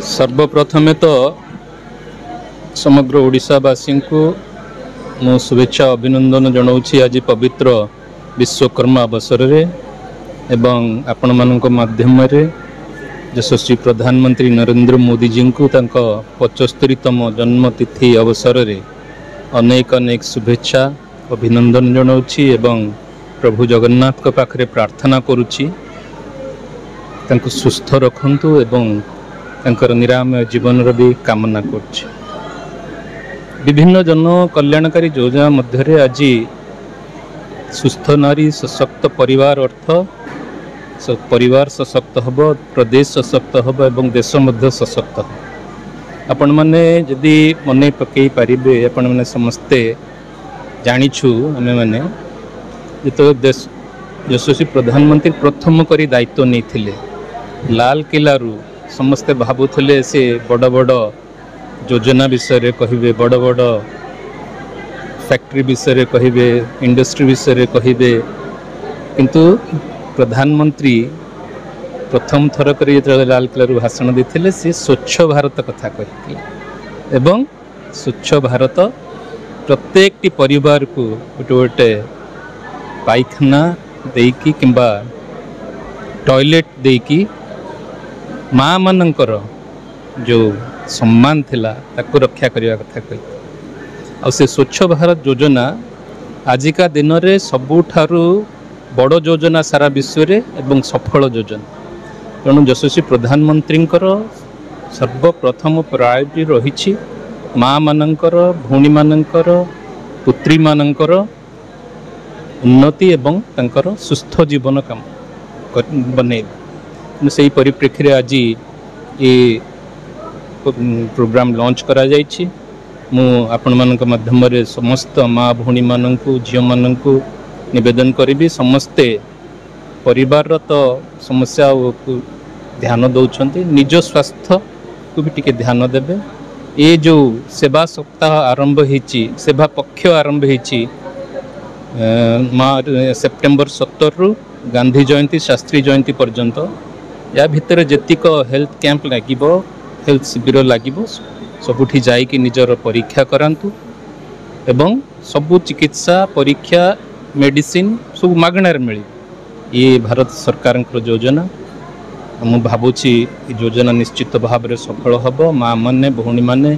सर्वप्रथमे तो समग्र ओडिशावासी को मु शुभेच्छा अभिनंदन जनाऊँगी आज पवित्र विश्वकर्मा अवसर रे एवं आपण मानक माध्यम रे यशस्वी प्रधानमंत्री नरेंद्र मोदी जी को 75तम जन्मतिथि अवसर रे अनेक अनेक शुभेच्छा अभिनंदन जनाऊँगी एवं प्रभु जगन्नाथ के पाखरे प्रार्थना करुच्ची तांको सुस्थ रखंतु एवं तांकर निरामय जीवन भी कामना करछि। विभिन्न जन कल्याणकारी योजना मध्य आज सुस्थ नारी सशक्त परिवार अर्थ परिवार सशक्त हब, प्रदेश सशक्त हब एवं देश मध्य सशक्त हब। आपण माने जदि मन पकई पारिबे आपण माने समस्ते जानिछु आमे माने जो देश यशस्वी प्रधानमंत्री प्रथम करी दायित्व नहीं थिले लाल किलारू समस्ते भावुले से बड़ बड़ योजना विषय कहिबे, बड़ बड़ फैक्ट्री विषय कहिबे, इंडस्ट्री विषय कहिबे, किंतु प्रधानमंत्री प्रथम थर कर लाल किलारू भाषण देते से स्वच्छ भारत कथा कही एवं स्वच्छ भारत प्रत्येक परिवार को गोटे गोटे पायखाना देकी किंबा टॉयलेट देकी माँ मानकर जो सम्मान थिला ताको रक्षा करने कथा कही आ से स्वच्छ भारत योजना आजिका दिन में सबुठारु बड़ योजना सारा विश्व रे एवं सफल योजना। तेणु यशस्वी प्रधानमंत्री सर्वप्रथम प्रायोरिटी रही माँ मानकर भौणी मानकर पुत्री मानकर उन्नति एवं तांकर सुस्थ जीवन काम बने से परिप्रेक्षी आज ये प्रोग्राम लॉन्च करा जायछि। मु आपण मानक माध्यम रे समस्त माँ भौणी मानकु झियो मानकु निवेदन करी समस्ते परिवार तो समस्या को ध्यान दौरान निज स्वास्थ्य को भी टिके ध्यान देवे। ये जो सेवा सप्ताह आरंभ होती सेवा पक्ष आरंभ होती सेप्टेम्बर 17 रु गांधी जयंती शास्त्री जयंती पर्यंत या भितर जेतिक हेल्थ कैंप लगिबो हेल्थ शिविर लगिबो सबुठी जाइकी निजर परीक्षा करांतु एवं सबु चिकित्सा परीक्षा मेडिसिन सब मागणार मिली। ये भारत सरकार योजना मु भावुची योजना निश्चित भाव में सफल हम। माँ मैंने भौणी मैंने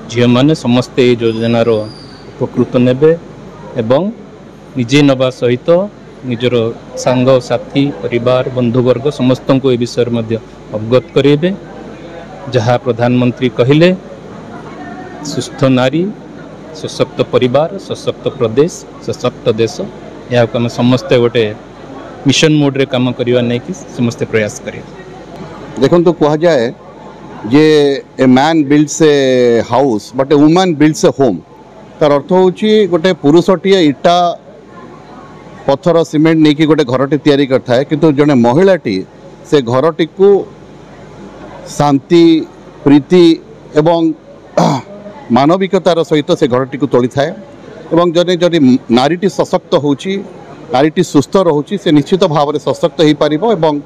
झील मैंने समस्ते योजनार उपकृत नेबे एवं निजे नवा सहित निजर सांग साथी परिवार बंधुवर्ग समस्त को ए विषय में अवगत करेबे। जहाँ प्रधानमंत्री कहले सुस्थ नारी सशक्त परिवार सशक्त प्रदेश सशक्त देश या आम समस्ते गोटे मिशन मोड रे काम करवा नहीं कि समस्ते प्रयास करें। देखो तो कह जाए जे a man builds a house but a woman builds a home तार अर्थ होची गोटे पुरुषटीए इटा पत्थर सीमेंट नहीं कि गोटे घरटी तैयारी करता है किंतु जड़े महिलाटी से घरटी को शांति प्रीति एवं मानविकतार सहित से घरटी को तोली थाए एवं जने जदि नारीटी सशक्त होची नारीटी सुस्थ रोची से निश्चित भाव में सशक्त हो पार एवं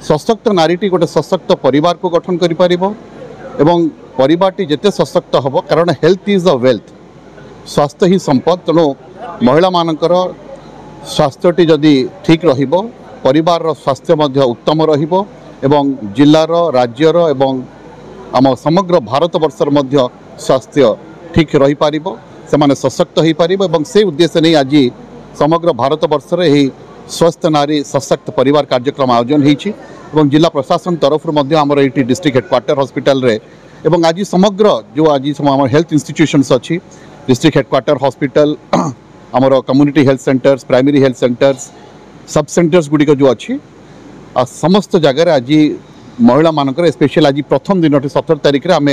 सशक्त नारीटी गोटे सशक्त परिवार को गठन करि पारिबो एवं परिवारटी जेते सशक्त हब कारण हेल्थ इज द वेल्थ स्वास्थ्य ही संपद। तेणु महिला मानकर स्वास्थ्यटी जदि ठीक रहिबो परिवार स्वास्थ्य मध्य उत्तम रहिबो एवं जिल्लार राज्यर एवं आम समग्र भारत वर्षर मध्य स्वास्थ्य ठीक रही पारिबो सेमाने सशक्त हो पारिबो एवं से उद्देश्य नहीं आज समग्र भारत वर्ष रे स्वस्थ नारी सशक्त परिवार कार्यक्रम आयोजन होती जिला प्रशासन तरफ आमर ये डिस्ट्रिक्ट हेडक्वार्टर हॉस्पिटल रे एवं आज समग्र जो आज हेल्थ इंस्टीट्यूशंस अच्छी डिस्ट्रिक्ट हेडक्वार्टर हॉस्पिटल आमर community health centres primary health centres सब सेंटर्स गुड़िक जो अच्छी समस्त जगार आज महिला मानकर स्पेशल आज प्रथम दिन 17 तारिख में आम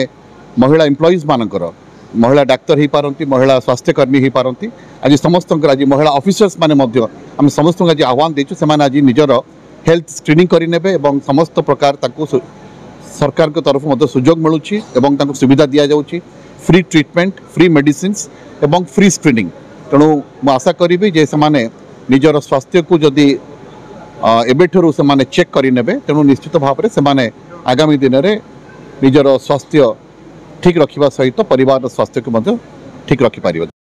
महिला एम्प्लॉइज मानकर महिला डाक्तर हो पारती महिला स्वास्थ्यकर्मी हो पारती आज समस्त आज महिला ऑफिसर्स माने आम समस्त आज आह्वान देचु से आज निजर हेल्थ स्क्रीनिंग करें और समस्त प्रकार सरकार के तरफ सुजोग मिलूँ सुविधा दि जाऊँगी फ्री ट्रीटमेंट फ्री मेडिसिन्स एवं फ्री स्क्रीनिंग। तेणु मु आशा करी जे से निजर स्वास्थ्य को जदि एबेठू से चेक करें तेणु निश्चित भाव में से आगामी दिन में निजर स्वास्थ्य ठीक रखा सहित परिवार स्वास्थ्य को ठीक रखिपार।